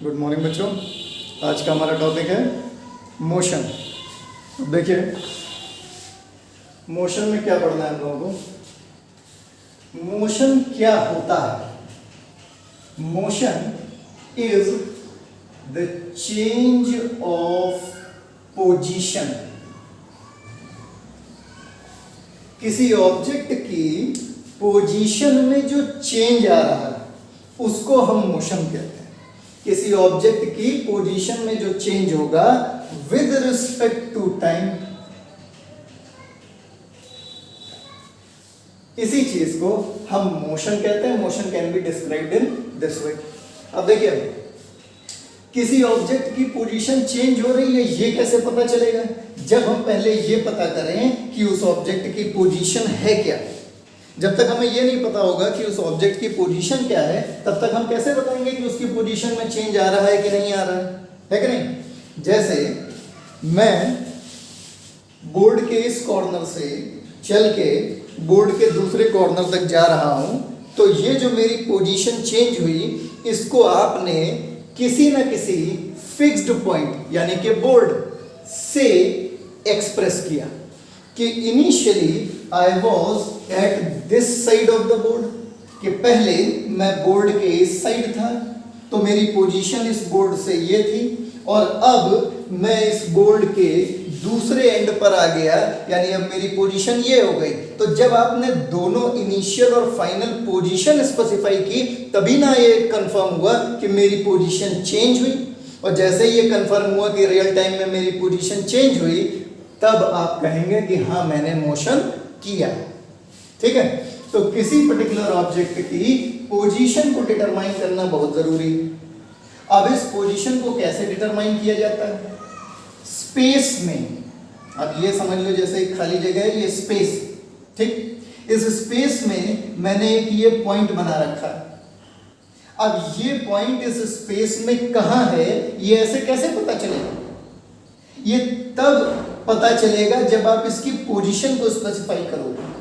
Good morning बच्चों। आज का हमारा टॉपिक है मोशन। अब देखिए, मोशन में क्या पढ़ना है हम लोगों को। मोशन क्या होता है? Motion is the change of position. किसी ऑब्जेक्ट की पोजीशन में जो चेंज आ रहा है उसको हम मोशन कहते हैं। किसी ऑब्जेक्ट की पोजीशन में जो चेंज होगा विद रिस्पेक्ट टू टाइम, इसी चीज को हम मोशन कहते हैं। Motion can be described in this way. अब देखिए, किसी ऑब्जेक्ट की पोजीशन चेंज हो रही है, ये कैसे पता चलेगा? जब हम पहले ये पता करें कि उस ऑब्जेक्ट की पोजीशन है क्या। जब तक हमें ये नहीं पता होगा कि उस ऑब्जेक्ट की पोजीशन क्या है, तब तक हम कैसे बताएंगे कि उसकी पोजीशन में चेंज आ रहा है कि नहीं आ रहा है कि नहीं? जैसे मैं बोर्ड के इस कॉर्नर से चल के बोर्ड के दूसरे कॉर्नर तक जा रहा हूं, तो ये जो मेरी पोजीशन चेंज हुई, इसको आपने किसी न किसी फिक्स्ड पॉइंट यानी कि बोर्ड से एक्सप्रेस किया कि initially I was at this side of the board, कि पहले मैं बोर्ड के इस साइड था, तो मेरी पोजीशन इस बोर्ड से ये थी, और अब मैं इस बोर्ड के दूसरे एंड पर आ गया, यानी अब मेरी पोजीशन ये हो गई। तो जब आपने दोनों इनिशियल और फाइनल पोजीशन स्पेसिफाई की, तभी ना ये कंफर्म हुआ कि मेरी पोजीशन चेंज हुई। और जैसे ही ये कंफर्म हुआ कि रियल टाइम में मेरी पोजीशन चेंज हुई, तब आप कहेंगे कि हाँ, मैंने मोशन किया। ठीक है, तो किसी पर्टिकुलर ऑब्जेक्ट की पोजीशन को डिटरमाइन करना बहुत जरूरी है। अब इस पोजीशन को कैसे डिटरमाइन किया जाता है? स्पेस में। अब ये समझ लो, जैसे एक खाली जगह है, ये स्पेस। ठीक, इस स्पेस में मैंने एक ये पॉइंट बना रखा है। अब ये पॉइंट इस स्पेस में कहाँ है, ये ऐसे कैसे पता चलेगा? ये तब पता चलेगा जब आप इसकी पोजीशन को स्पेसिफाई करोगे।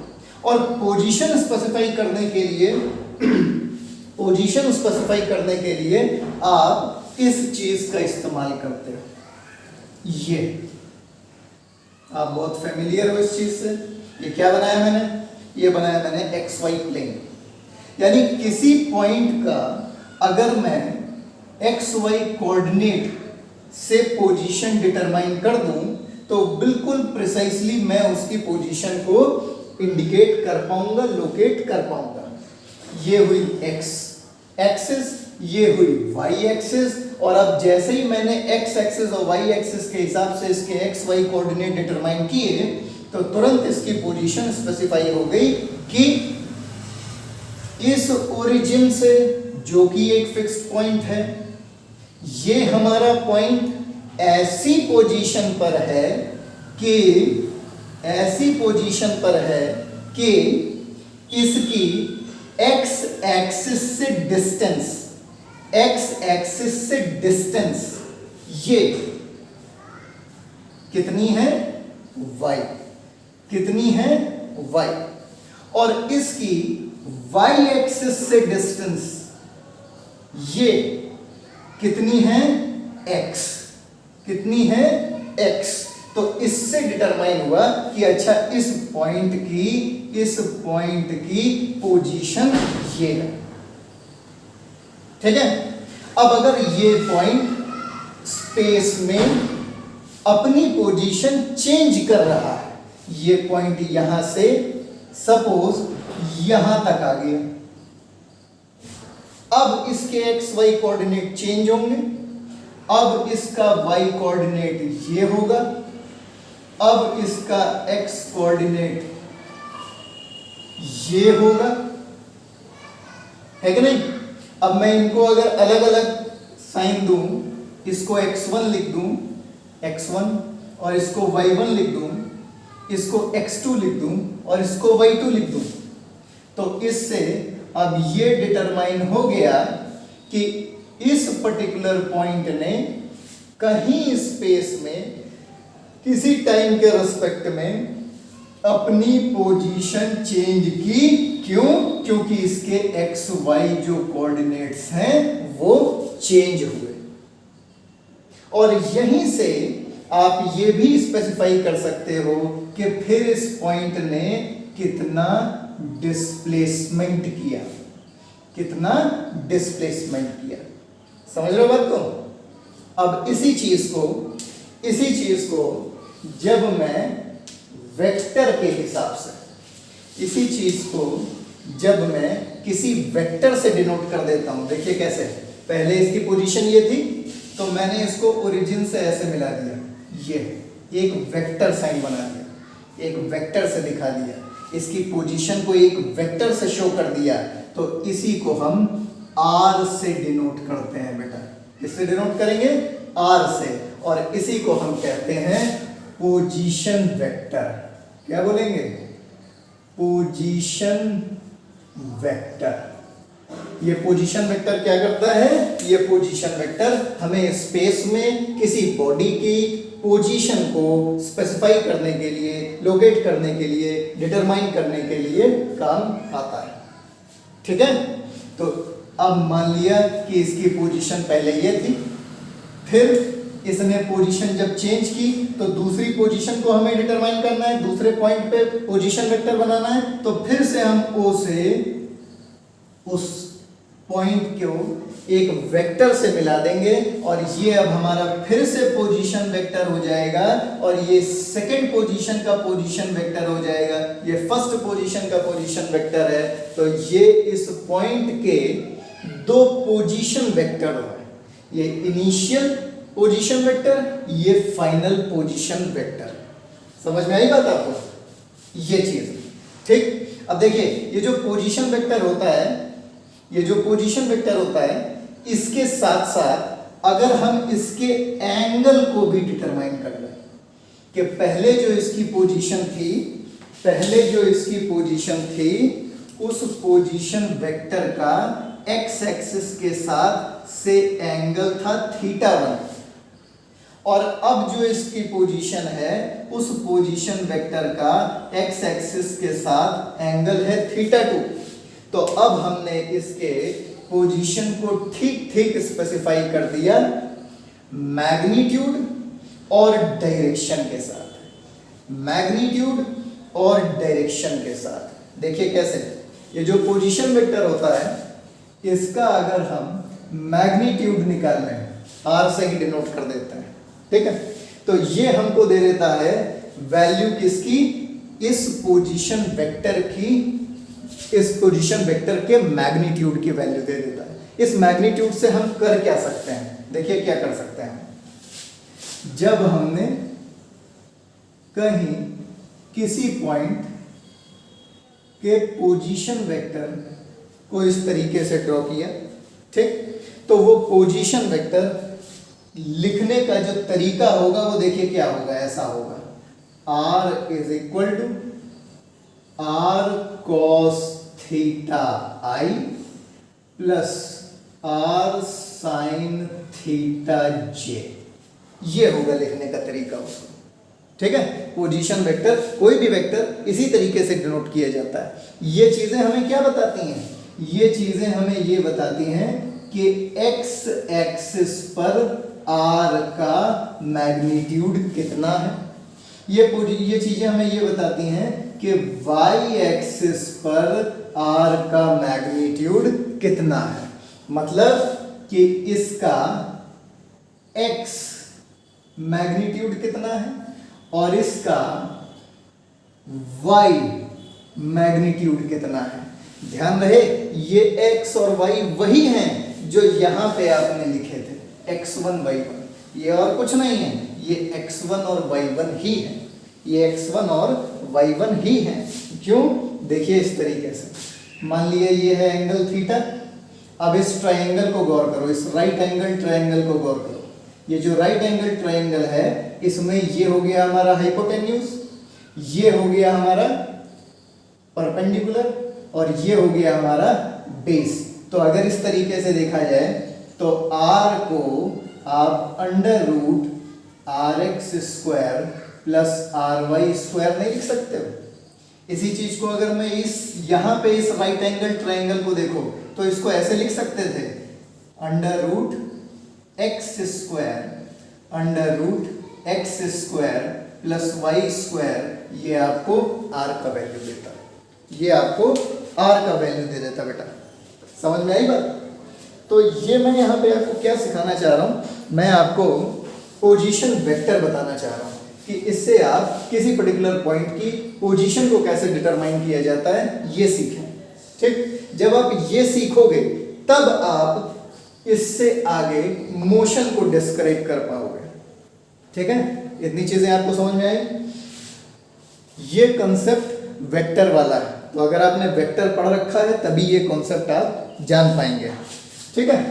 और पोजीशन स्पेसिफाई करने के लिए आप इस चीज का इस्तेमाल करते हो। ये आप बहुत फेमिलियर हो इस चीज से। ये क्या बनाया मैंने? ये बनाया मैंने एक्स वाई प्लेन। यानी किसी पॉइंट का अगर मैं एक्स वाई कोऑर्डिनेट से पोजीशन डिटरमाइन कर दूं, तो बिल्कुल प्रिसाइसली मैं उसकी पोजीशन को इंडिकेट कर पाऊंगा, लोकेट कर पाऊंगा। ये हुई एक्स एक्सिस, ये हुई वाई एक्सिस, और अब जैसे ही मैंने एक्स एक्सिस और वाई एक्सिस के हिसाब से इसके एक्स वाई कोऑर्डिनेट डिटरमाइन किए, तो तुरंत इसकी पोजीशन स्पेसिफाई हो गई कि इस ओरिजिन से, जो कि एक फिक्स्ड पॉइंट है, ये हमारा पॉइंट ऐसी पोजीशन पर है कि इसकी एक्स एक्सिस से डिस्टेंस ये कितनी है? y। कितनी है? y। और इसकी y एक्सिस से डिस्टेंस ये कितनी है? x। कितनी है? x। तो इससे डिटरमाइन हुआ कि अच्छा, इस पॉइंट की पोजीशन ये है। ठीक है, अब अगर ये पॉइंट स्पेस में अपनी पोजीशन चेंज कर रहा है, ये पॉइंट यहां से सपोज यहां तक आ गया, अब इसके एक्स वाई कोऑर्डिनेट चेंज होंगे। अब इसका y कोऑर्डिनेट ये होगा, अब इसका x कोऑर्डिनेट ये होगा, है कि नहीं? अब मैं इनको अगर अलग अलग साइन दूं, इसको x1 लिख दूं x1, और इसको y1 लिख दूं, इसको x2 लिख दूं, और इसको y2 लिख दूं, तो इससे अब ये डिटरमाइन हो गया कि इस पर्टिकुलर पॉइंट ने कहीं स्पेस में किसी टाइम के रिस्पेक्ट में अपनी पोजीशन चेंज की। क्यों? क्योंकि इसके एक्स वाई जो कोऑर्डिनेट्स हैं वो चेंज हुए। और यहीं से आप ये भी स्पेसिफाई कर सकते हो कि फिर इस पॉइंट ने कितना डिस्प्लेसमेंट किया, कितना डिस्प्लेसमेंट किया। समझ रहे हो बात को? अब इसी चीज को जब मैं वेक्टर के हिसाब से, इसी चीज को जब मैं किसी वेक्टर से डिनोट कर देता हूं, देखिए कैसे, पहले इसकी पोजीशन ये थी तो मैंने इसको ओरिजिन से ऐसे मिला दिया, ये एक वेक्टर साइन बना दिया, एक वेक्टर से दिखा दिया, इसकी पोजीशन को एक वेक्टर से शो कर दिया, तो इसी को हम आर से डिनोट करते हैं बेटा। किससे डिनोट करेंगे? आर से। और इसी को हम कहते हैं पोजीशन वेक्टर। क्या बोलेंगे? Position vector. ये पोजीशन वेक्टर क्या करता है? ये पोजीशन वेक्टर हमें स्पेस में किसी बॉडी की पोजीशन को स्पेसिफाई करने के लिए, लोकेट करने के लिए, डिटरमाइन करने के लिए काम आता है। ठीक है? तो अब मान लिया कि इसकी पोजीशन पहले ये थी, फिर इसने पोजीशन जब चेंज की तो दूसरी पोजीशन को हमें डिटरमाइन करना है, दूसरे पॉइंट पे पोजीशन वेक्टर बनाना है, तो फिर से हम ओ से उस पॉइंट को एक वेक्टर से मिला देंगे और ये अब हमारा फिर से पोजीशन वेक्टर हो जाएगा और ये सेकंड पोजीशन का पोजीशन वेक्टर हो जाएगा, ये फर्स्ट पोजीशन का पोजीशन वेक्टर है। तो ये इस पॉइंट के दो पोजीशन वेक्टर हो, ये इनिशियल पोजीशन वेक्टर, ये फाइनल पोजीशन वेक्टर। समझ में आई बात आपको? ये चीज ठीक। अब देखिए ये जो पोजीशन वेक्टर होता है, ये जो पोजीशन वेक्टर होता है, इसके साथ साथ अगर हम इसके एंगल को भी डिटरमाइन कर लें कि पहले जो इसकी पोजीशन थी, पहले जो इसकी पोजीशन थी, उस पोजीशन वेक्टर का एक्स एक्सिस के साथ से एंगल था θ1 और अब जो इसकी पोजीशन है उस पोजीशन वेक्टर का एक्स एक्सिस के साथ एंगल है θ2। तो अब हमने इसके पोजीशन को ठीक ठीक स्पेसिफाई कर दिया मैग्नीट्यूड और डायरेक्शन के साथ, मैग्नीट्यूड और डायरेक्शन के साथ। देखिए कैसे, ये जो पोजीशन वेक्टर होता है इसका अगर हम मैग्नीट्यूड निकाल लें, आर से ही डिनोट कर देते हैं, ठीक है, तो ये हमको दे देता है वैल्यू किसकी? इस पोजीशन वेक्टर की, इस पोजीशन वेक्टर के मैग्नीट्यूड की वैल्यू दे देता है। इस मैग्नीट्यूड से हम कर क्या सकते हैं? देखिए क्या कर सकते हैं। जब हमने कहीं किसी पॉइंट के पोजीशन वेक्टर को इस तरीके से ड्रॉ किया, ठीक, तो वो पोजीशन वेक्टर लिखने का जो तरीका होगा वो देखिए क्या होगा, ऐसा होगा, r is equal to r cos theta i plus r sin theta j। ये होगा लिखने का तरीका उसको, ठीक है। पोजीशन वेक्टर, कोई भी वेक्टर इसी तरीके से डिनोट किया जाता है। ये चीजें हमें क्या बताती हैं? ये चीजें हमें ये बताती हैं कि x एक्सिस पर r का मैग्नीट्यूड कितना है। ये चीजें हमें ये बताती हैं कि y एक्सिस पर r का मैग्नीट्यूड कितना है। मतलब कि इसका x मैग्नीट्यूड कितना है और इसका y मैग्नीट्यूड कितना है। ध्यान रहे ये x और y वही हैं जो यहां पे आपने लिखे थे, x1 y1, ये और कुछ नहीं है, ये x1 और y1 ही है, ये x1 और y1 ही है। क्यों? देखिए इस तरीके से, मान लिया ये है एंगल थीटा। अब इस ट्रायंगल को गौर करो, इस राइट एंगल ट्रायंगल को गौर करो। ये जो राइट एंगल ट्रायंगल है इसमें ये हो गया हमारा हाइपोटेन्यूज, ये हो गया हमारा परपेंडिकुलर और ये हो गया हमारा बेस। तो अगर इस तरीके से देखा जाए तो r को आप under root rx square plus ry square नहीं लिख सकते हो। इसी चीज को अगर मैं इस यहाँ पे इस राइट एंगल ट्रायंगल को देखो तो इसको ऐसे लिख सकते थे, under root x square under root X square plus Y square, ये आपको आर का वैल्यू देता है, ये आपको आर का वैल्यू दे देता बेटा। समझ में आई बात? तो ये मैं यहाँ पे आपको क्या सिखाना चाह रहा हूँ, मैं आपको पोजीशन वेक्टर बताना चाह रहा हूँ कि इससे आप किसी पर्टिकुलर पॉइंट की पोजीशन को कैसे डिटरमाइन किया जाता है ये सीखें। ठीक, जब आप ये सीखोगे तब आप इससे आगे मोशन को डिस्क्राइब कर पाओगे। ठीक है, इतनी चीजें आपको समझ में आई। ये कंसेप्ट वेक्टर वाला है, तो अगर आपने वेक्टर पढ़ रखा है तभी ये कॉन्सेप्ट आप जान पाएंगे। ठीक है,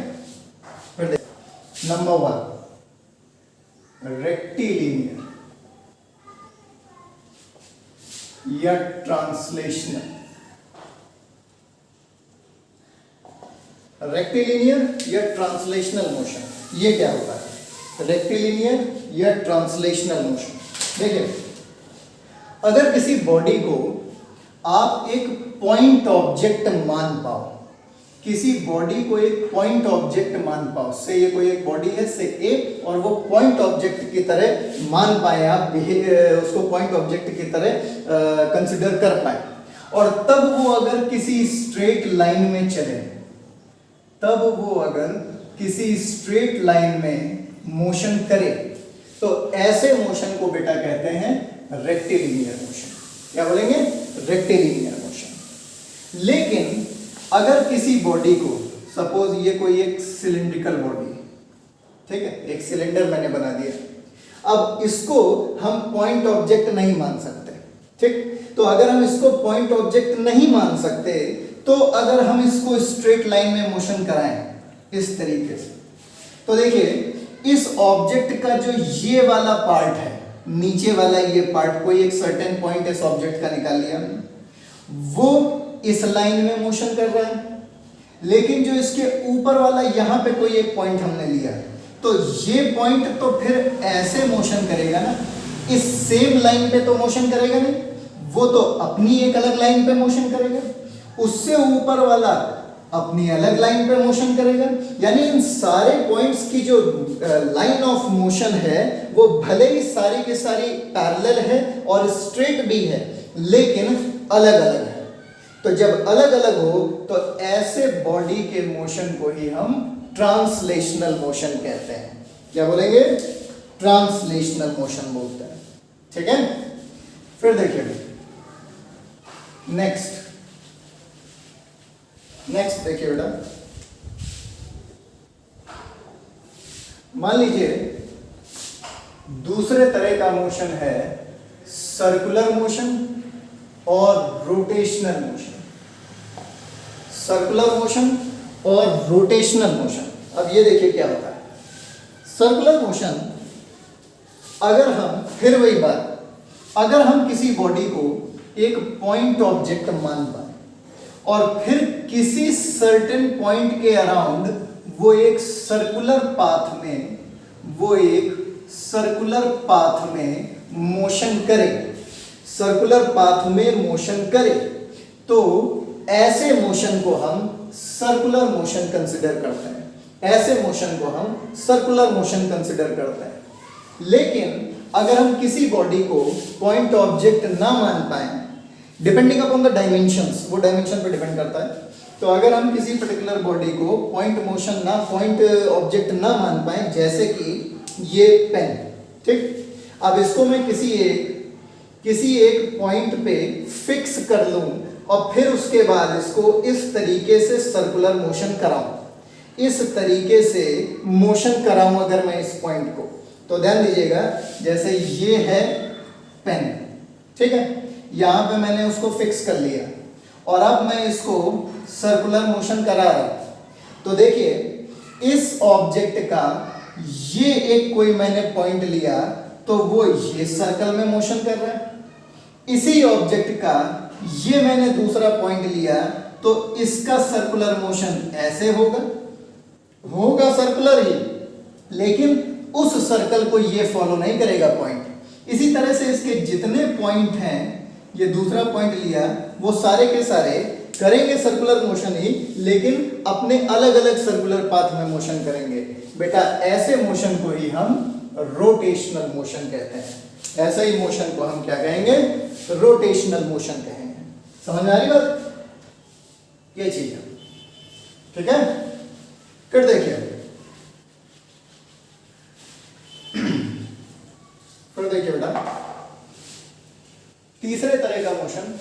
फिर देखिए नंबर 1 रेक्टिलिनियर या ट्रांसलेशनल। रेक्टिलिनियर या ट्रांसलेशनल मोशन, ये क्या होता है? रेक्टिलिनियर या ट्रांसलेशनल मोशन, देखिए अगर किसी बॉडी को आप एक पॉइंट ऑब्जेक्ट मान पाओ, किसी बॉडी को एक पॉइंट ऑब्जेक्ट मान पाओ, से ये कोई एक बॉडी है से ए, और वो पॉइंट ऑब्जेक्ट की तरह मान पाए आप, उसको पॉइंट ऑब्जेक्ट की तरह कंसिडर कर पाए, और तब वो अगर किसी स्ट्रेट लाइन में चले, तब वो अगर किसी स्ट्रेट लाइन में मोशन करे, तो ऐसे मोशन को बेटा कहते हैं रेक्टिलिनियर मोशन। क्या बोलेंगे? Rectilinear motion. लेकिन अगर किसी बॉडी को, सपोज ये कोई एक सिलिंड्रिकल बॉडी, ठीक है, एक सिलेंडर मैंने बना दिया, अब इसको हम पॉइंट ऑब्जेक्ट नहीं मान सकते। ठीक, तो अगर हम इसको पॉइंट ऑब्जेक्ट नहीं मान सकते, तो अगर हम इसको स्ट्रेट लाइन में मोशन कराएं इस तरीके से, तो देखिए इस ऑब्जेक्ट का जो ये वाला पार्ट है, नीचे वाला ये पार्ट, कोई एक सर्टेन पॉइंट इस ऑब्जेक्ट का निकाल लिया हमने, वो इस लाइन में मोशन कर रहा है, लेकिन जो इसके ऊपर वाला यहाँ पे कोई एक पॉइंट हमने लिया, तो ये पॉइंट तो फिर ऐसे मोशन करेगा ना, इस सेम लाइन पे तो मोशन करेगा नहीं, वो तो अपनी एक अलग लाइन पे मोशन करेगा, उससे ऊपर वाला अपनी अलग लाइन पे मोशन करेगा। यानी इन सारे पॉइंट्स की जो लाइन ऑफ मोशन है वो भले ही सारी की सारी पैरेलल है और स्ट्रेट भी है, लेकिन अलग अलग है। तो जब अलग अलग हो तो ऐसे बॉडी के मोशन को ही हम ट्रांसलेशनल मोशन कहते हैं। क्या बोलेंगे? ट्रांसलेशनल मोशन बोलते हैं। ठीक है, फिर देखिए नेक्स्ट देखिए बेटा, मान लीजिए दूसरे तरह का मोशन है सर्कुलर मोशन और रोटेशनल मोशन। सर्कुलर मोशन और रोटेशनल मोशन। अब ये देखिए क्या होता है। सर्कुलर मोशन, अगर हम, फिर वही बात, अगर हम किसी बॉडी को एक पॉइंट ऑब्जेक्ट मान पाए और फिर किसी सर्टेन पॉइंट के अराउंड वो एक सर्कुलर पाथ में मोशन करे, सर्कुलर पाथ में मोशन करे, तो ऐसे मोशन को हम सर्कुलर मोशन कंसिडर करते हैं। ऐसे मोशन को हम सर्कुलर मोशन कंसिडर करते हैं। लेकिन अगर हम किसी बॉडी को पॉइंट ऑब्जेक्ट ना मान पाए, डिपेंडिंग अपॉन द डायमेंशंस, वो डायमेंशन पे डिपेंड करता है, तो अगर हम किसी पर्टिकुलर बॉडी को पॉइंट ऑब्जेक्ट ना मान पाए, जैसे कि ये पेन, ठीक, अब इसको मैं किसी एक पॉइंट पे फिक्स कर लूं और फिर उसके बाद इसको इस तरीके से सर्कुलर मोशन कराऊं, इस तरीके से मोशन कराऊं अगर मैं इस पॉइंट को, तो ध्यान दीजिएगा, जैसे ये है पेन, ठीक है, यहां पे मैंने उसको फिक्स कर लिया और अब मैं इसको सर्कुलर मोशन करा रहा हूं। तो देखिए इस ऑब्जेक्ट का ये एक कोई मैंने पॉइंट लिया तो वो ये सर्कल में मोशन कर रहा है, इसी ऑब्जेक्ट का ये मैंने दूसरा पॉइंट लिया तो इसका सर्कुलर मोशन ऐसे होगा सर्कुलर ही, लेकिन उस सर्कल को ये फॉलो नहीं करेगा पॉइंट। इसी तरह से इसके जितने पॉइंट हैं, ये दूसरा पॉइंट लिया, वो सारे के सारे करेंगे सर्कुलर मोशन ही, लेकिन अपने अलग अलग सर्कुलर पाथ में मोशन करेंगे। बेटा ऐसे मोशन को ही हम रोटेशनल मोशन कहते हैं। ऐसा ही मोशन को हम क्या कहेंगे? रोटेशनल मोशन कहेंगे। समझ में आ रही बात? ये चीज है, ठीक है। फिर देखिए, बेटा तीसरे तरह का मोशन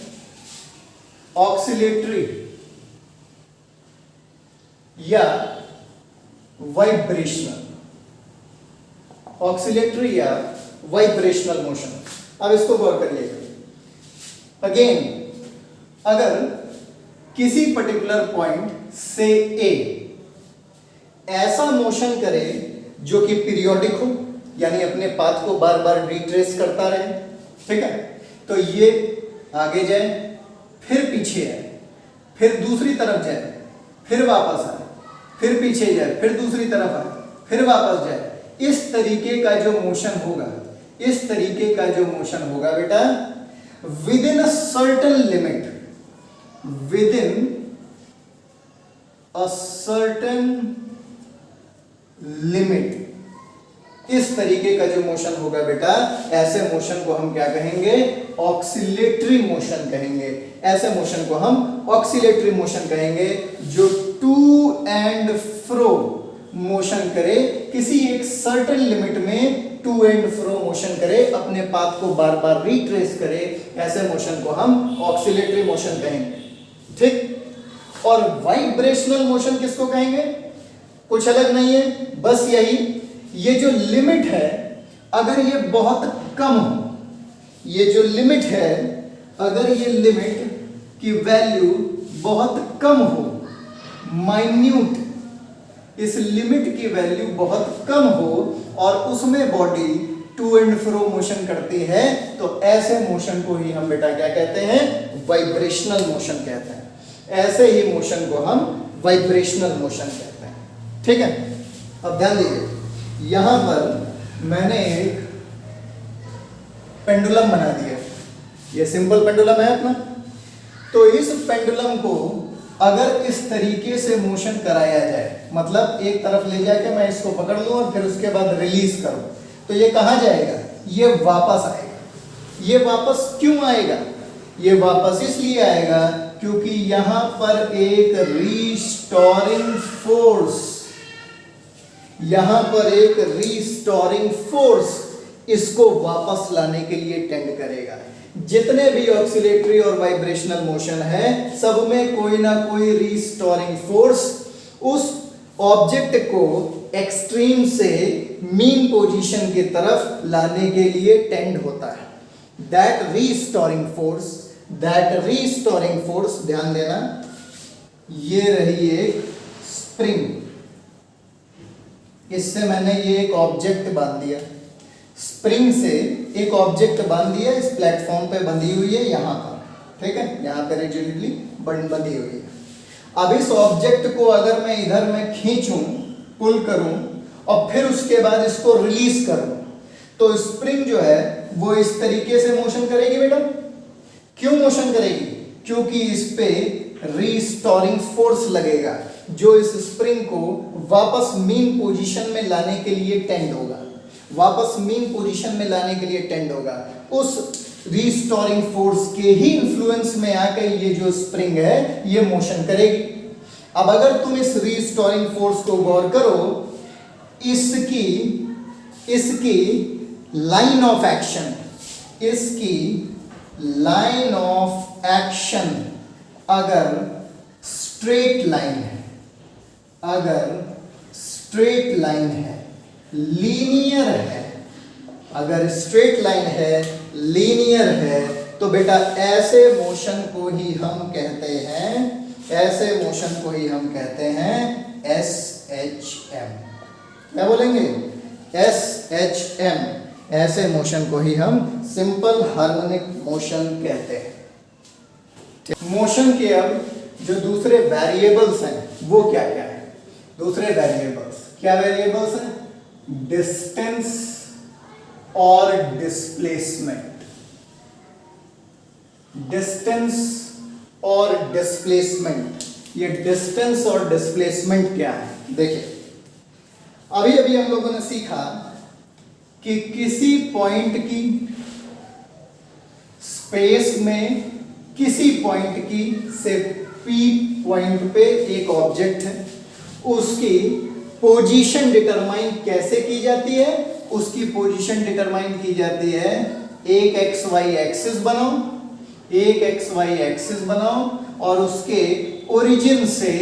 ऑक्सिलेटरी या वाइब्रेशनल, ऑक्सिलेटरी या वाइब्रेशनल मोशन। अब इसको गौर करिएगा। अगेन, अगर किसी पर्टिकुलर पॉइंट से ए ऐसा मोशन करे जो कि पीरियोडिक हो, यानी अपने पाथ को बार बार रिट्रेस करता रहे, ठीक है, तो ये आगे जाए, फिर पीछे आए, फिर दूसरी तरफ जाए, फिर वापस आए, फिर पीछे जाए, फिर दूसरी तरफ आए, फिर वापस जाए। इस तरीके का जो मोशन होगा, इस तरीके का जो मोशन होगा बेटा, with in a certain limit, with in a certain limit, इस तरीके का जो मोशन होगा बेटा, ऐसे मोशन को हम क्या कहेंगे? ऑक्सिलेटरी मोशन कहेंगे। ऐसे मोशन को हम ऑक्सिलेटरी मोशन कहेंगे, जो टू एंड फ्रो मोशन करे, किसी एक सर्टेन लिमिट में टू एंड फ्रो मोशन करे, अपने पाथ को बार बार रिट्रेस करे, ऐसे मोशन को हम ऑक्सिलेटरी मोशन कहेंगे, ठीक। और वाइब्रेशनल मोशन किसको कहेंगे? कुछ अलग नहीं है, बस यही, ये जो लिमिट है, अगर ये बहुत कम हो, ये जो लिमिट है, अगर ये लिमिट की वैल्यू बहुत कम हो, माइन्यूट, इस लिमिट की वैल्यू बहुत कम हो और उसमें body to and fro motion करती है, तो ऐसे मोशन को ही हम बेटा क्या कहते हैं? वाइब्रेशनल मोशन कहते हैं। ऐसे ही मोशन को हम वाइब्रेशनल मोशन कहते हैं, ठीक है। अब ध्यान दीजिए, यहां पर मैंने एक पेंडुलम बना दिया, ये सिंपल पेंडुलम है अपना। तो इस पेंडुलम को अगर इस तरीके से मोशन कराया जाए, मतलब एक तरफ ले जाके मैं इसको पकड़ लूं और फिर उसके बाद रिलीज करूं, तो ये कहां जाएगा? ये वापस आएगा। ये वापस क्यों आएगा? ये वापस इसलिए आएगा क्योंकि यहां पर एक रीस्टोरिंग फोर्स, यहां पर एक रीस्टोरिंग फोर्स इसको वापस लाने के लिए टेंड करेगा। जितने भी ऑक्सिलेटरी और वाइब्रेशनल मोशन है, सब में कोई ना कोई रीस्टोरिंग फोर्स उस ऑब्जेक्ट को एक्सट्रीम से मीन पोजीशन की तरफ लाने के लिए टेंड होता है। दैट रीस्टोरिंग फोर्स, ध्यान देना, ये रही एक स्प्रिंग, इससे मैंने ये एक ऑब्जेक्ट बांध दिया, स्प्रिंग से एक ऑब्जेक्ट बांध दिया, इस प्लेटफॉर्म पे बंधी हुई है यहां पर, ठीक है, यहां पर रिजिडली बंधी हुई है। अब इस ऑब्जेक्ट को अगर मैं इधर में खींचूं, पुल करूं और फिर उसके बाद इसको रिलीज करूं, तो स्प्रिंग जो है वो इस तरीके से मोशन करेगी बेटा। क्यों मोशन करेगी? क्योंकि इस पे रीस्टोरिंग फोर्स लगेगा, जो इस स्प्रिंग को वापस मीन पोजीशन में लाने के लिए टेंड होगा, वापस मीन पोजीशन में लाने के लिए टेंड होगा। उस रीस्टोरिंग फोर्स के ही इन्फ्लुएंस में आकर ये जो स्प्रिंग है ये मोशन करेगी। अब अगर तुम इस रीस्टोरिंग फोर्स को गौर करो, इसकी लाइन ऑफ एक्शन, इसकी लाइन ऑफ एक्शन अगर स्ट्रेट लाइन है, अगर स्ट्रेट लाइन है, लीनियर है, अगर स्ट्रेट लाइन है, लीनियर है, तो बेटा ऐसे मोशन को ही हम कहते हैं, ऐसे मोशन को ही हम कहते हैं SHM। क्या बोलेंगे? SHM। ऐसे मोशन को ही हम सिंपल हार्मोनिक मोशन कहते हैं। मोशन के अब जो दूसरे वेरिएबल्स हैं वो क्या क्या है? दूसरे वेरिएबल्स क्या वेरिएबल्स हैं? डिस्टेंस और डिस्प्लेसमेंट। डिस्टेंस और डिस्प्लेसमेंट, ये डिस्टेंस और डिस्प्लेसमेंट क्या है? देखिए, अभी अभी हम लोगों ने सीखा कि किसी पॉइंट की स्पेस में किसी पॉइंट की से P पॉइंट पे एक ऑब्जेक्ट है, उसकी पोजीशन डिटरमाइन कैसे की जाती है? उसकी पोजीशन डिटरमाइन की जाती है, एक एक्स वाई एक्सिस बनाओ, एक एक्स वाई एक्सिस बनाओ और उसके ओरिजिन से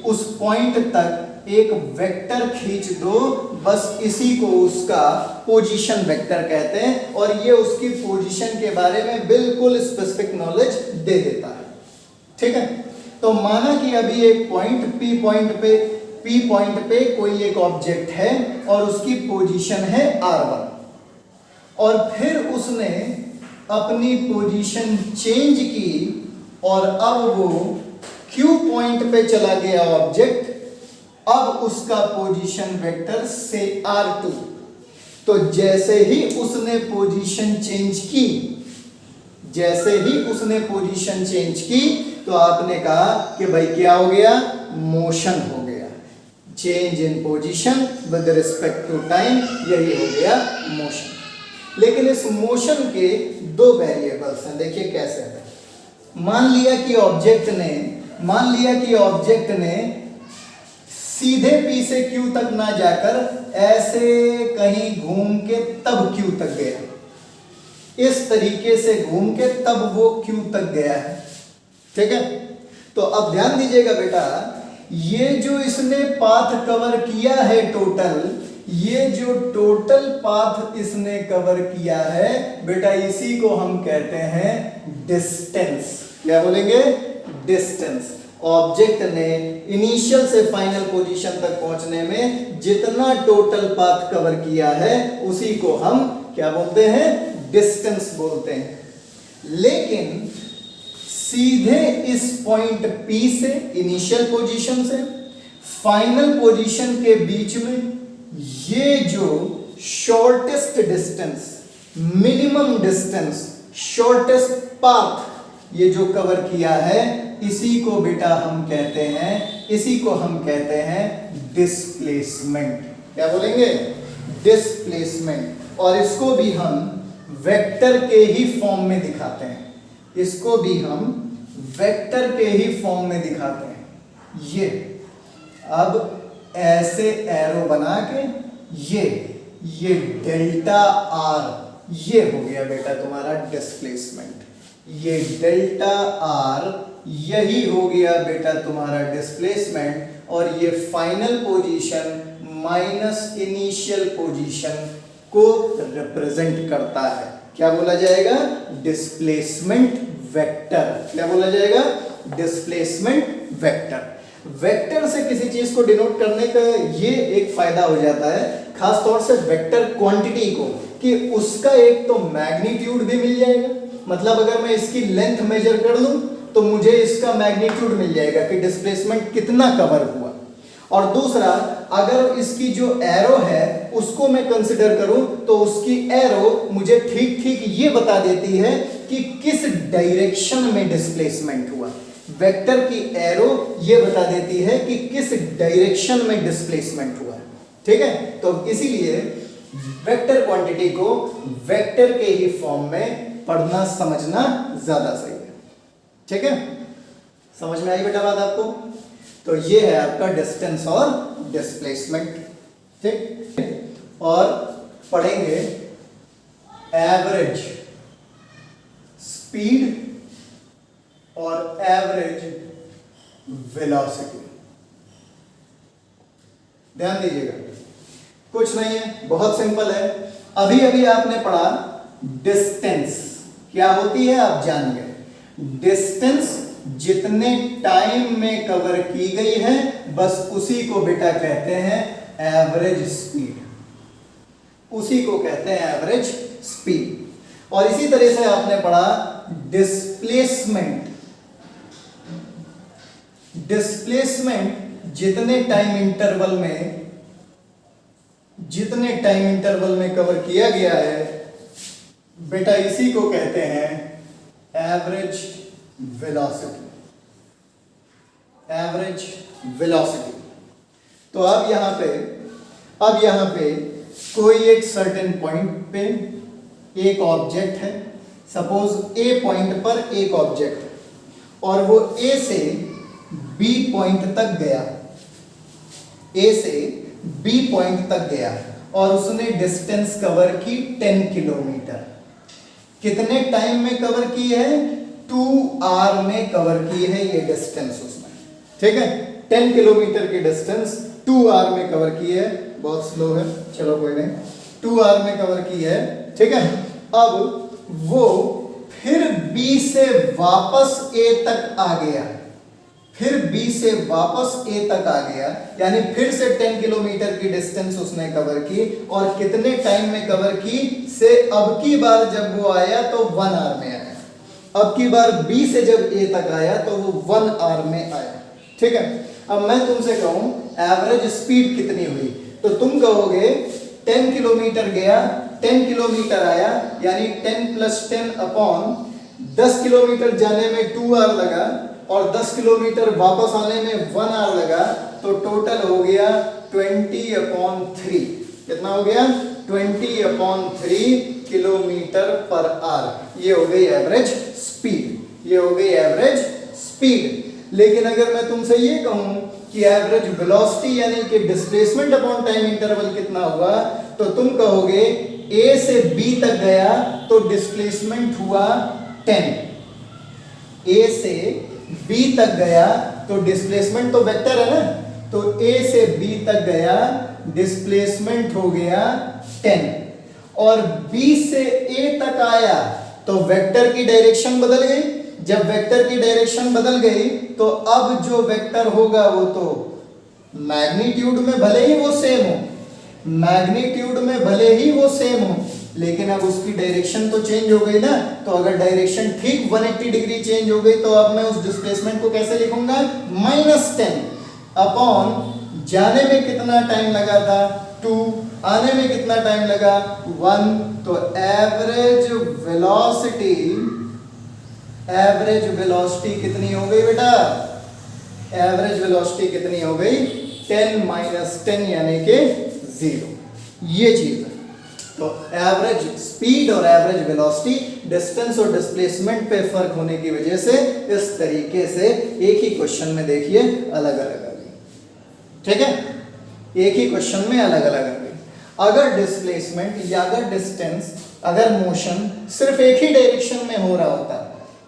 उस पॉइंट तक एक वेक्टर खींच दो, बस इसी को उसका पोजीशन वेक्टर कहते हैं और ये उसकी पोजीशन के बारे में बिल्कुल स्पेसिफिक नॉलेज दे देता है। ठीक है, तो माना कि अभी एक पॉइंट P पॉइंट पे कोई एक ऑब्जेक्ट है और उसकी पोजीशन है R1 और फिर उसने अपनी पोजीशन चेंज की और अब वो Q पॉइंट पे चला गया ऑब्जेक्ट, अब उसका पोजीशन वेक्टर से R2। तो जैसे ही उसने पोजीशन चेंज की, जैसे ही उसने पोजीशन चेंज की तो आपने कहा कि भाई क्या हो गया? मोशन हो गया, change in position with respect to time, यही हो गया मोशन। लेकिन इस मोशन के दो वेरिएबल्स हैं, देखिए कैसे है। मान लिया कि ऑब्जेक्ट ने सीधे P से Q तक ना जाकर ऐसे कहीं घूम के तब Q तक गया, इस तरीके से घूम के तब वो Q तक गया है। ठीक है, तो अब ध्यान दीजिएगा बेटा, ये जो इसने पाथ कवर किया है टोटल, ये जो टोटल पाथ इसने कवर किया है बेटा, इसी को हम कहते हैं डिस्टेंस। क्या बोलेंगे? डिस्टेंस। ऑब्जेक्ट ने इनिशियल से फाइनल पोजीशन तक पहुंचने में जितना टोटल पाथ कवर किया है उसी को हम क्या बोलते हैं? डिस्टेंस बोलते हैं। लेकिन सीधे इस पॉइंट P से, इनिशियल पोजीशन से फाइनल पोजीशन के बीच में ये जो shortest distance, minimum distance, shortest path ये जो कवर किया है, इसी को बेटा हम कहते हैं डिस्प्लेसमेंट। क्या बोलेंगे? डिस्प्लेसमेंट। और इसको भी हम वेक्टर के ही फॉर्म में दिखाते हैं, इसको भी हम वेक्टर के ही फॉर्म में दिखाते हैं। ये अब ऐसे एरो बना के ये डेल्टा आर, ये हो गया बेटा तुम्हारा डिस्प्लेसमेंट। ये डेल्टा आर यही हो गया बेटा तुम्हारा डिस्प्लेसमेंट और ये final position minus initial position को रिप्रेजेंट करता है। क्या बोला जाएगा? Displacement vector. क्या बोला जाएगा? Displacement vector. वेक्टर से किसी चीज को डिनोट करने का ये एक फायदा हो जाता है, खास तौर से वेक्टर क्वांटिटी को, कि उसका एक तो मैग्नीट्यूड भी मिल जाएगा, मतलब अगर मैं इसकी लेंथ मेजर कर लूं तो मुझे इसका मैग्नीट्यूड मिल जाएगा कि डिस्प्लेसमेंट कितना कवर हुआ। और दूसरा, अगर इसकी जो एरो है उसको मैं कंसिडर करूं तो उसकी एरो मुझे ठीक ठीक ये बता देती है कि किस डायरेक्शन में डिस्प्लेसमेंट हुआ। वेक्टर की एरो ये बता देती है कि किस डायरेक्शन में डिस्प्लेसमेंट हुआ। ठीक है, तो इसीलिए वेक्टर क्वांटिटी को वेक्टर के ही फॉर्म में पढ़ना समझना ज्यादा सही है। ठीक है, समझ में आई बेटा बात आपको? तो ये है आपका डिस्टेंस और डिस्प्लेसमेंट। ठीक, और पढ़ेंगे एवरेज स्पीड और एवरेज वेलोसिटी। ध्यान दीजिएगा, कुछ नहीं है, बहुत सिंपल है। अभी अभी आपने पढ़ा डिस्टेंस क्या होती है, आप जान गए। डिस्टेंस जितने टाइम में कवर की गई है बस उसी को बेटा कहते हैं एवरेज स्पीड, उसी को कहते हैं एवरेज स्पीड। और इसी तरह से आपने पढ़ा डिस्प्लेसमेंट। डिस्प्लेसमेंट जितने टाइम इंटरवल में कवर किया गया है बेटा, इसी को कहते हैं एवरेज वेलोसिटी। Average velocity. तो अब यहां पे कोई एक सर्टेन पॉइंट पे एक ऑब्जेक्ट है, सपोज ए पॉइंट पर एक ऑब्जेक्ट है और वो ए से बी पॉइंट तक गया, ए से बी पॉइंट तक गया और उसने डिस्टेंस कवर की 10 किलोमीटर। कितने टाइम में कवर की है? 2 आवर में कवर की है ये डिस्टेंस उसने, ठीक है। 10 किलोमीटर की डिस्टेंस 2 आवर में कवर की है, बहुत स्लो है, चलो कोई नहीं, 2 आवर में कवर की है, ठीक है। अब वो फिर B से वापस A तक आ गया, फिर B से वापस A तक आ गया, यानी फिर से 10 किलोमीटर की डिस्टेंस उसने कवर की और कितने टाइम में कवर की से अब की बार जब वो आया तो 1 आवर में आया, अब की बार B से जब A तक आया तो वो 1 आवर में आया, ठीक है। अब मैं तुमसे कहूं एवरेज स्पीड कितनी हुई, तो तुम कहोगे 10 किलोमीटर गया, 10 किलोमीटर आया, यानी 10 + 10 अपॉन 10 किलोमीटर जाने में 2 आवर लगा और 10 किलोमीटर वापस आने में 1 आवर लगा, तो टोटल हो गया 20/3। कितना हो गया? 20/3 किलोमीटर पर आवर। ये हो गई एवरेज स्पीड, ये हो गई एवरेज स्पीड। लेकिन अगर मैं तुमसे ये कहूं कि एवरेज वेलोसिटी यानी कि डिस्प्लेसमेंट अपॉन टाइम इंटरवल कितना हुआ, तो तुम कहोगे ए से बी तक गया तो डिस्प्लेसमेंट हुआ 10, ए से बी तक गया तो डिस्प्लेसमेंट तो वेक्टर है ना, तो ए से बी तक गया डिस्प्लेसमेंट हो गया 10 और बी से ए तक आया तो वेक्टर की डायरेक्शन बदल गई। जब वेक्टर की डायरेक्शन बदल गई तो अब जो वेक्टर होगा वो तो मैग्नीट्यूड में भले ही वो सेम हो, मैग्नीट्यूड में भले ही वो सेम हो, लेकिन अब उसकी डायरेक्शन तो चेंज हो गई ना। तो अगर डायरेक्शन ठीक 180 डिग्री चेंज हो गई तो अब मैं उस डिस्प्लेसमेंट को कैसे लिखूंगा? -10 अपॉन जाने में कितना टाइम लगा था 2, आने में कितना टाइम लगा 1, तो एवरेज वेलोसिटी कितनी हो गई बेटा? एवरेज वेलोसिटी कितनी हो गई? 10 - 10 यानी कि 0। ये चीज है। तो एवरेज स्पीड और एवरेज वेलोसिटी डिस्टेंस और डिस्प्लेसमेंट पे फर्क होने की वजह से इस तरीके से एक ही क्वेश्चन में देखिए अलग अलग आ गई, ठीक है। एक ही क्वेश्चन में अलग अलग आ गई। अगर डिस्प्लेसमेंट या अगर डिस्टेंस, अगर मोशन सिर्फ एक ही डायरेक्शन में हो रहा होता,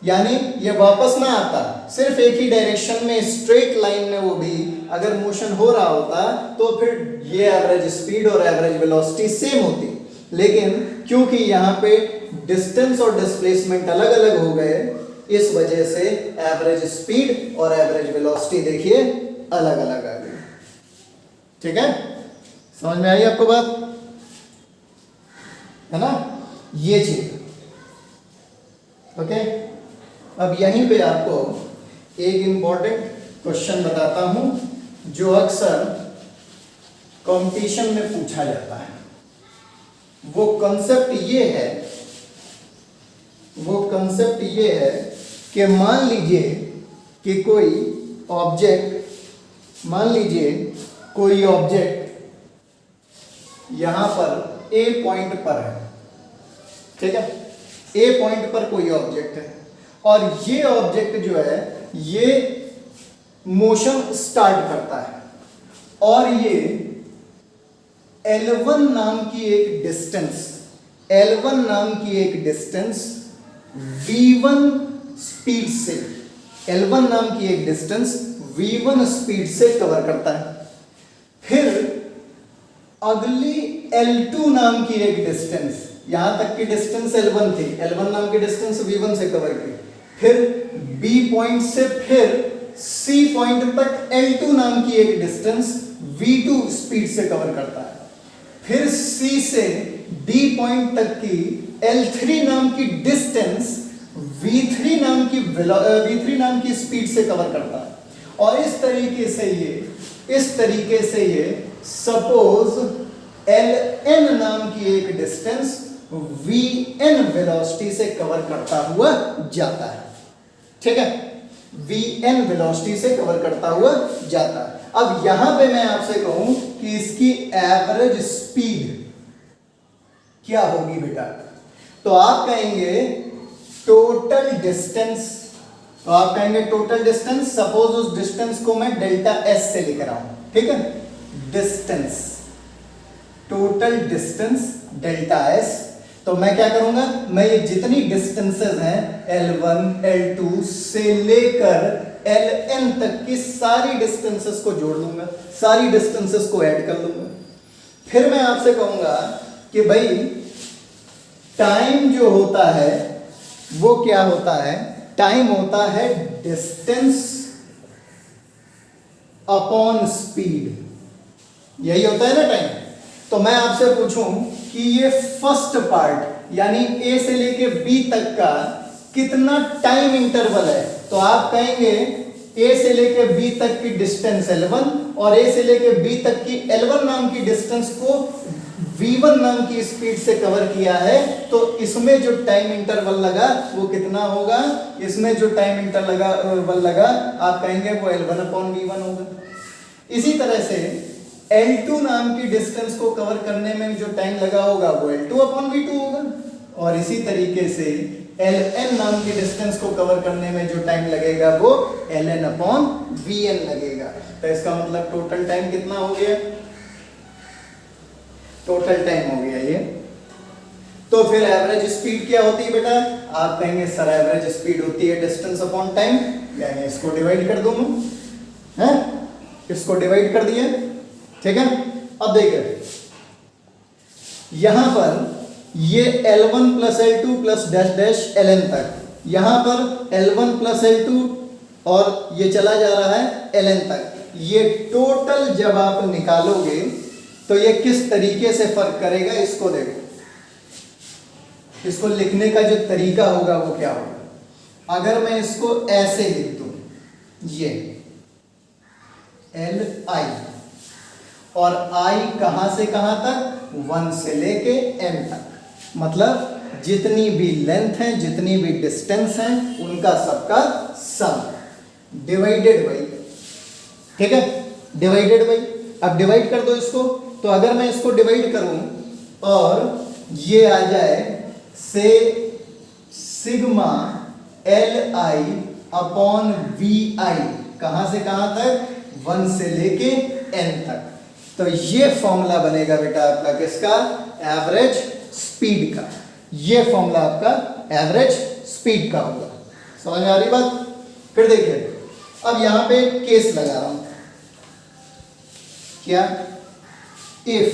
यानी ये वापस ना आता, सिर्फ एक ही डायरेक्शन में स्ट्रेट लाइन में वो भी अगर मोशन हो रहा होता तो फिर ये एवरेज स्पीड और एवरेज वेलोसिटी सेम होती। लेकिन क्योंकि यहाँ पे डिस्टेंस और डिस्प्लेसमेंट अलग अलग हो गए, इस वजह से एवरेज स्पीड और एवरेज वेलोसिटी देखिए अलग अलग आ गई, ठीक है। समझ में आई आपको बात, है ना? ये चीज, ओके। अब यहीं पे आपको एक इंपॉर्टेंट क्वेश्चन बताता हूं जो अक्सर कंपटीशन में पूछा जाता है। वो कंसेप्ट ये है कि मान लीजिए कि कोई ऑब्जेक्ट यहां पर ए पॉइंट पर है, ठीक है। ए पॉइंट पर कोई ऑब्जेक्ट है और ये ऑब्जेक्ट जो है ये मोशन स्टार्ट करता है और ये L1 नाम की एक डिस्टेंस V1 स्पीड से, L1 नाम की एक डिस्टेंस V1 स्पीड से कवर करता है। फिर अगली L2 नाम की एक डिस्टेंस, यहां तक की डिस्टेंस L1 थी, L1 नाम की डिस्टेंस V1 से कवर की, फिर B पॉइंट से फिर C पॉइंट तक L2 नाम की एक डिस्टेंस V2 स्पीड से कवर करता है। फिर C से D पॉइंट तक की L3 नाम की डिस्टेंस V3 नाम की स्पीड से कवर करता है। और इस तरीके से ये सपोज Ln नाम की एक डिस्टेंस Vn वेलोसिटी से कवर करता हुआ जाता है, ठीक है। Vn वेलोसिटी से कवर करता हुआ जाता है। अब यहां पे मैं आपसे कहूं कि इसकी एवरेज स्पीड क्या होगी बेटा? तो आप कहेंगे टोटल डिस्टेंस, तो आप कहेंगे टोटल डिस्टेंस, सपोज उस डिस्टेंस को मैं डेल्टा एस से लिख रहा हूं, ठीक है, distance, total distance delta S. तो मैं क्या करूंगा, मैं ये जितनी डिस्टेंसेस हैं L1 L2 से लेकर Ln तक की सारी डिस्टेंसेस को जोड़ लूंगा, सारी डिस्टेंसेस को ऐड कर लूंगा। फिर मैं आपसे कहूंगा कि भाई टाइम जो होता है वो क्या होता है, टाइम होता है डिस्टेंस अपॉन स्पीड, यही होता है ना टाइम। तो मैं आपसे पूछूं कि ये फर्स्ट पार्ट यानी ए से लेके बी तक का कितना टाइम इंटरवल है, तो आप कहेंगे ए से लेके बी तक की डिस्टेंस L1 और ए से लेके बी तक की L1 नाम की डिस्टेंस को V1 नाम की स्पीड से कवर किया है, तो इसमें जो टाइम इंटरवल लगा वो कितना होगा, इसमें जो टाइम इंटरवल लगा आप कहेंगे वो L1/V1 होगा। इसी तरह से L2 नाम की डिस्टेंस को कवर करने में जो टाइम लगा होगा वो L2/V2 होगा, और इसी तरीके से Ln नाम की डिस्टेंस को कवर करने में जो टाइम लगेगा वो Ln/Vn लगेगा। तो इसका मतलब टोटल टाइम कितना हो गया, टोटल टाइम हो गया ये। तो फिर एवरेज स्पीड क्या होती है बेटा, आप कहेंगे सर एवरेज स्पीड होती है डिस्टेंस अपॉन टाइम, यानी इसको डिवाइड कर दूं मैं, इसको डिवाइड कर दिया, ठीक है। अब देखिए यहां पर ये L1 plus L2 plus dash dash Ln तक, यहां पर L1 प्लस L2 और ये चला जा रहा है Ln तक, ये टोटल जब आप निकालोगे तो ये किस तरीके से फर्क करेगा, इसको देखो, इसको लिखने का जो तरीका होगा वो क्या होगा। अगर मैं इसको ऐसे लिख दूं, ये Li और I कहां से कहां तक, 1 से लेके n तक, मतलब जितनी भी लेंथ है जितनी भी डिस्टेंस है उनका सबका सम डिवाइडेड बाई, ठीक है, डिवाइडेड बाई। अब डिवाइड कर दो इसको, तो अगर मैं इसको डिवाइड करूं और ये आ जाए से सिग्मा Li अपॉन Vi, कहां से कहां तक, 1 से लेके n तक, तो ये फॉर्मूला बनेगा बेटा आपका किसका, एवरेज स्पीड का। ये फॉर्मूला आपका एवरेज स्पीड का होगा। समझ में आ रही बात? फिर देखिए अब यहां पे केस लगा रहा हूं, क्या, if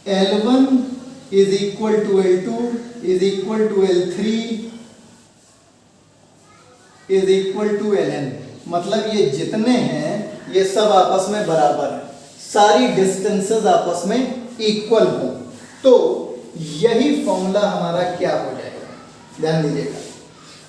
L1 is equal to L2 is equal to L3 is equal to Ln, मतलब ये जितने हैं ये सब आपस में बराबर है, सारी डिस्टेंसेस आपस में इक्वल हो, तो यही फॉर्मूला हमारा क्या हो जाएगा, ध्यान दीजिएगा।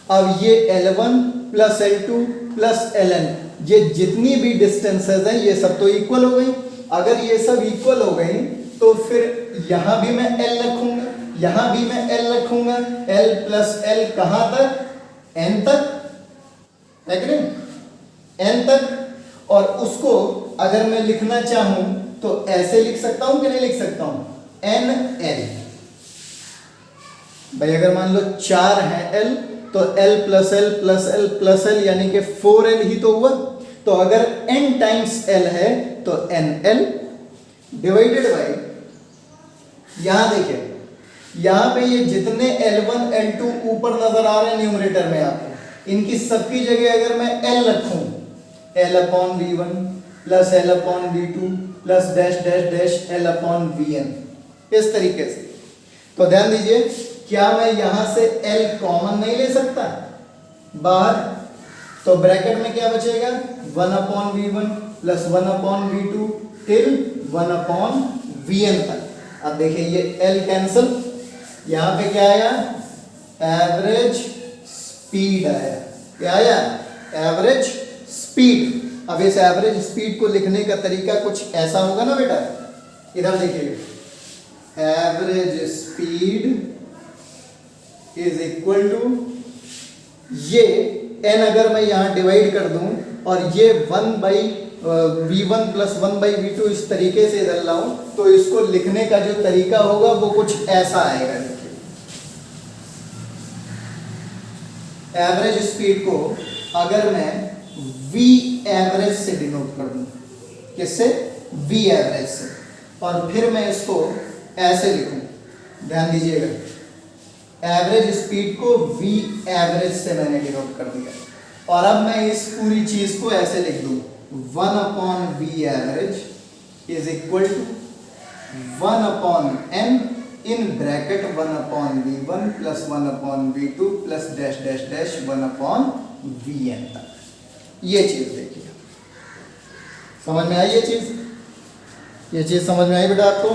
अब ये L1 plus L2 plus Ln, ये जितनी भी डिस्टेंसेस हैं ये सब तो इक्वल हो गई। अगर ये सब इक्वल हो गई तो फिर यहां भी मैं L रखूंगा, यहां भी मैं L रखूंगा, L प्लस L कहां तक, n तक, है कि नहीं, n तक। और उसको अगर मैं लिखना चाहूं तो ऐसे लिख सकता हूं कि नहीं लिख सकता हूं, NL। भाई अगर मान लो 4 है L तो L plus L plus L plus L यानी कि 4L ही तो हुआ। तो अगर n टाइम्स L है तो NL डिवाइडेड बाई, यहां देखिए यहां पे ये जितने L1 L2 ऊपर नजर आ रहे हैं न्यूमरेटर में आपको, इनकी सबकी जगह अगर मैं L रखूं, L/V1 plus L/V2 plus dash dash dash L/Vn, इस तरीके से। तो ध्यान दीजिए, क्या मैं यहां से L कॉमन नहीं ले सकता बाहर, तो ब्रैकेट में क्या बचेगा, 1/V1 plus 1/V2 till 1/Vn तक। अब देखिए ये L कैंसिल, यहां पे क्या आया, एवरेज स्पीड आया, क्या आया, एवरेज स्पीड। अब इस एवरेज स्पीड को लिखने का तरीका कुछ ऐसा होगा ना बेटा, इधर देखिए, average speed is equal to, ये n अगर मैं यहां डिवाइड कर दूं और ये 1 बाई v1 प्लस 1/v2 इस तरीके से इधर लाऊं तो इसको लिखने का जो तरीका होगा वो कुछ ऐसा आएगा। देखिए एवरेज स्पीड को अगर मैं v एवरेज से डिनोट कर दूं, किससे? v एवरेज से, और फिर मैं इसको ऐसे लिखूं, ध्यान दीजिएगा, एवरेज स्पीड को v एवरेज से मैंने डिनोट कर दिया, और अब मैं इस पूरी चीज को ऐसे लिख दूं 1/v average is equal to 1/n in bracket 1/v1 plus 1/v2 plus dash dash dash 1/vn तक। ये चीज देखिए, समझ में आई ये चीज? ये चीज समझ में आई बेटा आपको?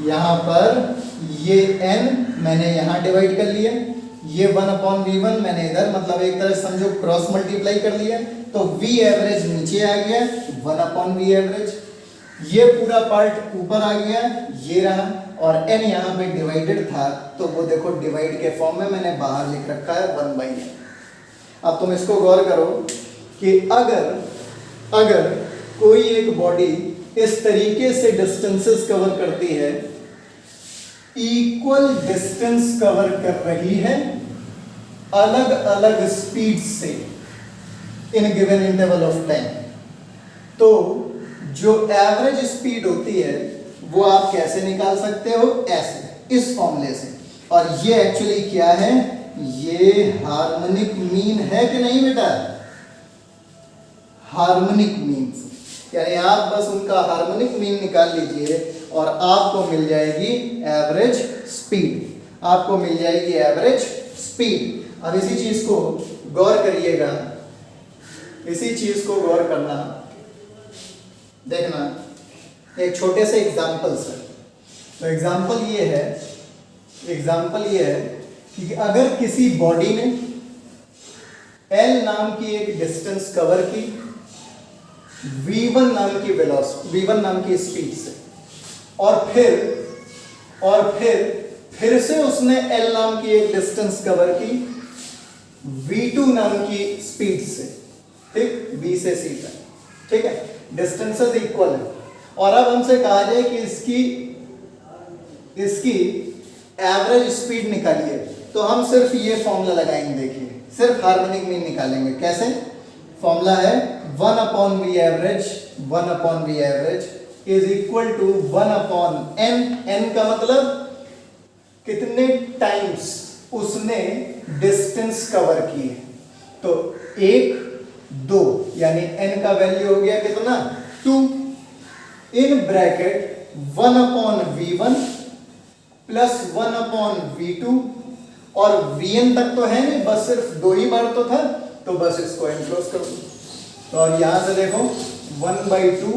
यहाँ पर ये n मैंने यहाँ डिवाइड कर लिया, ये 1/v1 मैंने इधर, मतलब एक तरह समझो क्रॉस मल्टीप्लाई कर लिया, तो v एवरेज नीचे आ गया 1/v एवरेज, ये पूरा पार्ट ऊपर आ गया, ये रहा, और n यहाँ पे डिवाइडेड था तो वो देखो डिवाइड के फॉर्म में मैंने बाहर लिख रखा है 1/n। अब तुम इसको गौर करो कि अगर कोई एक बॉडी इस तरीके से डिस्टेंसेस कवर करती है, इक्वल डिस्टेंस कवर कर रही है अलग अलग स्पीड से in given interval of time, तो जो एवरेज स्पीड होती है वो आप कैसे निकाल सकते हो? ऐसे, इस फॉर्मूले से। और ये एक्चुअली क्या है? ये हार्मोनिक मीन है कि नहीं बेटा? हार्मोनिक मीन, यानी आप बस उनका हार्मोनिक मीन निकाल लीजिए और आपको मिल जाएगी एवरेज स्पीड, आपको मिल जाएगी एवरेज स्पीड। अब इसी चीज को गौर करिएगा, इसी चीज को गौर करना, देखना एक छोटे से एग्जाम्पल से। तो एग्जाम्पल ये है कि अगर किसी बॉडी ने L नाम की एक डिस्टेंस कवर की v1 नाम की वेलोसिटी, v1 नाम की स्पीड से, और फिर से उसने L नाम की एक डिस्टेंस कवर की v2 नाम की स्पीड से, ठीक, b से c तक, ठीक है, डिस्टेंसेस इक्वल है, और अब हमसे कहा जाए कि इसकी एवरेज स्पीड निकालिए, तो हम सिर्फ ये फॉर्मूला लगाएंगे। देखिए सिर्फ हार्मोनिक मीन निकालेंगे। कैसे? फॉर्मूला है 1/v average is equal to 1/n। n का मतलब कितने टाइम्स उसने डिस्टेंस कवर की है, तो 1 2, यानी n का वैल्यू हो गया कितना? 2 इन ब्रैकेट 1/v1 प्लस 1/v2, और vn तक तो है नहीं, बस सिर्फ 2 ही बार तो था, तो बस इसको एनक्लोज कर दो। तो और यहां से देखो 1/2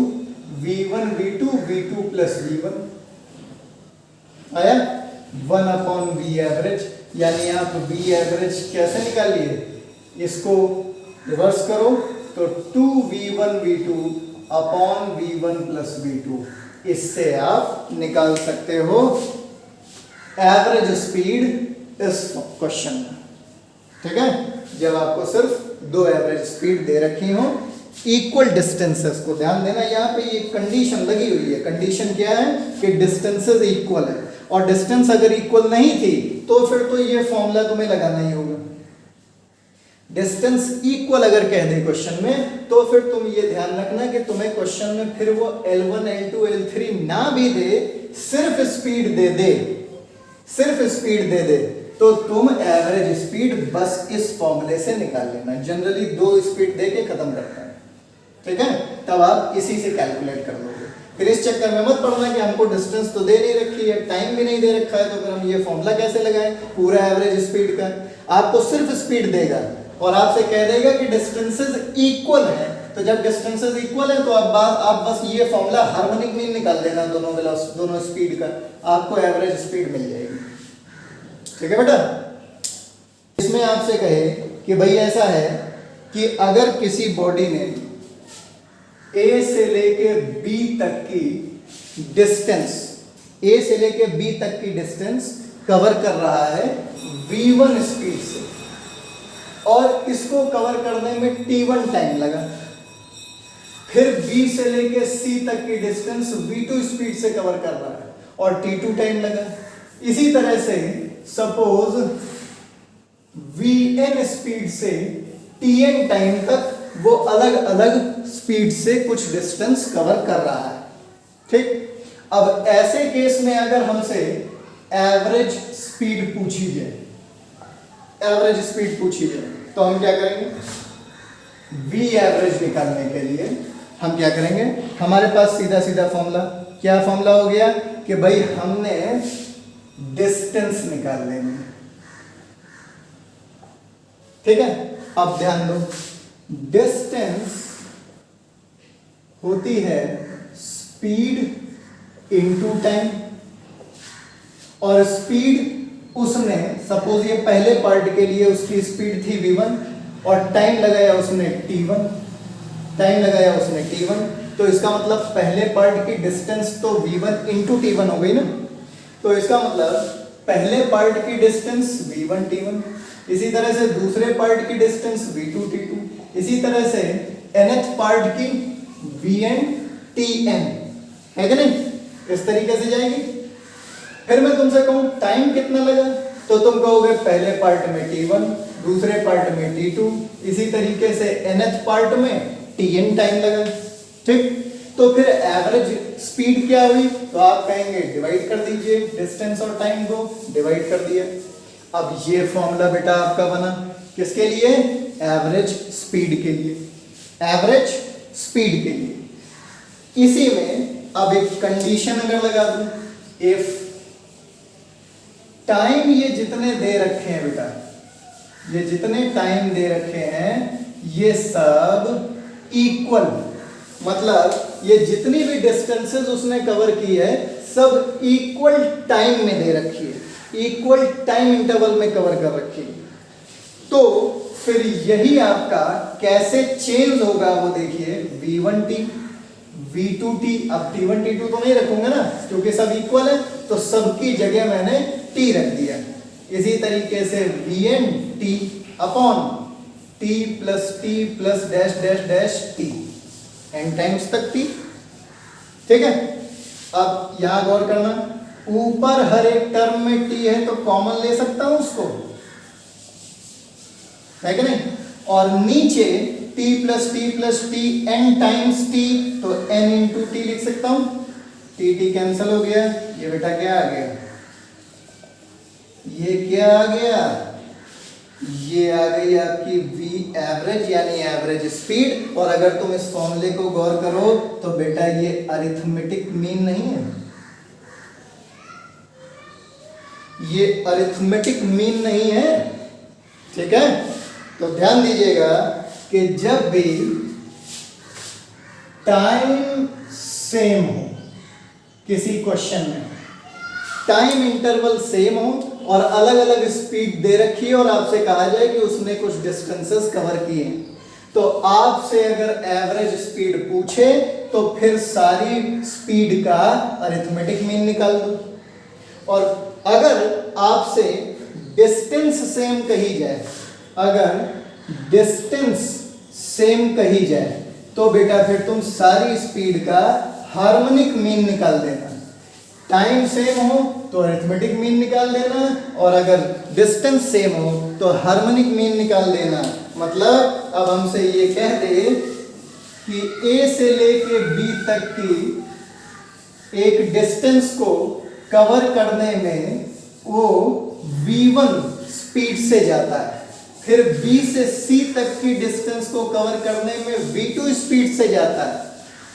v1 v2 प्लस v1 आया 1/v एवरेज, यानी आप v एवरेज कैसे निकालिए? इसको रिवर्स करो तो 2v1 v2 upon v1 plus v2, इससे आप निकाल सकते हो एवरेज स्पीड इस क्वेश्चन में। ठीक है, जब आपको सिर्फ 2 एवरेज स्पीड दे रखी हो इक्वल डिस्टेंसेस को, ध्यान देना यहाँ पे ये कंडीशन लगी हुई है। कंडीशन क्या है कि डिस्टेंसेस इक्वल है, और डिस्टेंस अगर इक्वल नहीं थी तो फिर तो ये फॉर्मूला तुम्हें लगाना ही होगा। डिस्टेंस इक्वल अगर कह दे क्वेश्चन में, तो फिर तुम ये ध्यान रखना कि तुम्हें क्वेश्चन में फिर वो L1 L2 L3 ना भी दे, सिर्फ स्पीड दे दे, तो तुम एवरेज स्पीड बस इस फॉर्मूले से निकाल लेना। जनरली 2 स्पीड दे के खत्म करता है, ठीक है, तब आप इसी से कैलकुलेट कर लोगे। फिर इस चक्कर में मत पड़ना कि हमको डिस्टेंस तो दे नहीं रखी है, टाइम भी नहीं दे रखा है, तो फिर हम ये फॉर्मूला कैसे लगाएं पूरा एवरेज स्पीड का? आपको सिर्फ स्पीड देगा और आपसे कह देगा कि डिस्टेंसेस इक्वल है, तो जब डिस्टेंसेस इक्वल है तो आप बस ये फॉर्मूला हार्मोनिक मीन निकाल देना दोनों स्पीड का, आपको एवरेज स्पीड मिल जाएगी। ठीक है बेटा, इसमें आपसे कहे कि भाई ऐसा है कि अगर किसी बॉडी ने A से लेके B तक की डिस्टेंस कवर कर रहा है v1 स्पीड से, और इसको कवर करने में t1 टाइम लगा, फिर B से लेके C तक की डिस्टेंस V2 स्पीड से कवर कर रहा है और T2 टाइम लगा। इसी तरह से सपोज Vn स्पीड से Tn टाइम तक वो अलग अलग स्पीड से कुछ डिस्टेंस कवर कर रहा है। ठीक, अब ऐसे केस में अगर हमसे एवरेज स्पीड पूछी जाए, एवरेज स्पीड पूछी जाए तो हम क्या करेंगे? V एवरेज निकालने के लिए हम क्या करेंगे? हमारे पास सीधा सीधा फॉर्मूला, क्या फॉर्मूला हो गया कि भाई हमने डिस्टेंस निकाल लेनी है। ठीक है, अब ध्यान दो, डिस्टेंस होती है स्पीड इनटू टाइम, और स्पीड उसने सपोज ये पहले पार्ट के लिए उसकी स्पीड थी v1 और टाइम लगाया उसने t1, टाइम लगाया उसने t1, तो इसका मतलब पहले पार्ट की डिस्टेंस तो v1 इंटू t1 हो गई ना, तो इसका मतलब पहले पार्ट की डिस्टेंस v1 t1, इसी तरह से दूसरे पार्ट की डिस्टेंस v2 t2, इसी तरह से nth पार्ट की vn tn, है कि नहीं? इस तरीके से जाएगी। फिर मैं तुमसे कहूं टाइम कितना लगा, तो तुम कहोगे पहले पार्ट में t1, दूसरे पार्ट में t2, इसी तरीके से nth पार्ट में tn टाइम लगा। ठीक, तो फिर एवरेज स्पीड क्या हुई? तो आप कहेंगे डिवाइड कर दीजिए डिस्टेंस और टाइम को, डिवाइड कर दिया। अब ये फॉर्मूला बेटा आपका बना किसके लिए? एवरेज स्पीड के लिए, एवरेज स्पीड के लिए। इसी में अब एक कंडीशन अगर लगा दूं, इफ टाइम ये जितने दे रखे हैं बेटा, ये जितने टाइम दे रखे हैं ये सब इक्वल, मतलब ये जितनी भी डिस्टेंसेस उसने कवर की है सब इक्वल टाइम में दे रखी है, इक्वल टाइम इंटरवल में कवर कर रखी है। तो फिर यही आपका कैसे चेंज होगा वो देखिए, v1t v2t, अब t1 t2 तो नहीं रखूंगा ना क्योंकि सब इक्वल है, तो सबकी जगह मैंने t रख दिया। इसी तरीके से vn t upon t plus dash dash dash t, n times तक t। ठीक है, अब यहां गौर करना, ऊपर हर एक टर्म में t है तो कॉमन ले सकता हूं उसको, है कि नहीं? और नीचे t plus t n times t, तो n इंटू टी लिख सकता हूं, t कैंसिल हो गया, ये बेटा क्या आ गया? ये क्या आ गया? ये आ गई आपकी v एवरेज यानी एवरेज स्पीड। और अगर तुम इस फॉर्मूले को गौर करो तो बेटा ये अरिथमेटिक मीन नहीं है, ये अरिथमेटिक मीन नहीं है। ठीक है, तो ध्यान दीजिएगा कि जब भी टाइम सेम हो किसी क्वेश्चन में, टाइम इंटरवल सेम हो और अलग अलग स्पीड दे रखी है और आपसे कहा जाए कि उसने कुछ डिस्टेंसेस कवर किए हैं, तो आपसे अगर एवरेज स्पीड पूछे तो फिर सारी स्पीड का अरिथमेटिक मीन निकाल दो। और अगर आपसे डिस्टेंस सेम कही जाए, अगर डिस्टेंस सेम कही जाए तो बेटा फिर तुम सारी स्पीड का हार्मोनिक मीन निकाल देना। टाइम सेम हो तो अरिथमेटिक मीन निकाल देना, और अगर डिस्टेंस सेम हो तो हार्मोनिक मीन निकाल देना। मतलब अब हमसे ये कह दे कि A से लेके B तक की एक डिस्टेंस को कवर करने में वो v1 स्पीड से जाता है, फिर B से C तक की डिस्टेंस को कवर करने में v2 स्पीड से जाता है,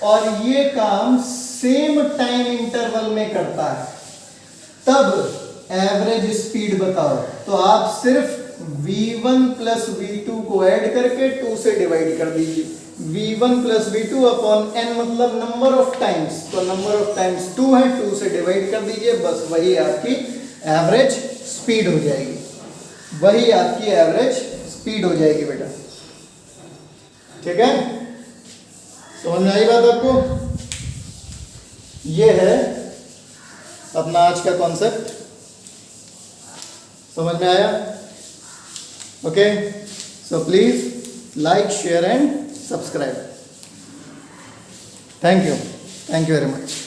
और ये काम सेम टाइम इंटरवल में करता है, तब एवरेज स्पीड बताओ। तो आप सिर्फ v1 प्लस v2 को ऐड करके 2 से डिवाइड कर दीजिए, v1 plus v2 upon n मतलब नंबर ऑफ टाइम्स, तो नंबर ऑफ टाइम्स 2 है, 2 से डिवाइड कर दीजिए, बस वही आपकी एवरेज स्पीड हो जाएगी, वही आपकी एवरेज स्पीड हो जाएगी बेटा। ठीक है, समझ में आई बात आपको? ये है अपना आज का कॉन्सेप्ट, समझ में आया? Okay, so please like share and subscribe. Thank you very much.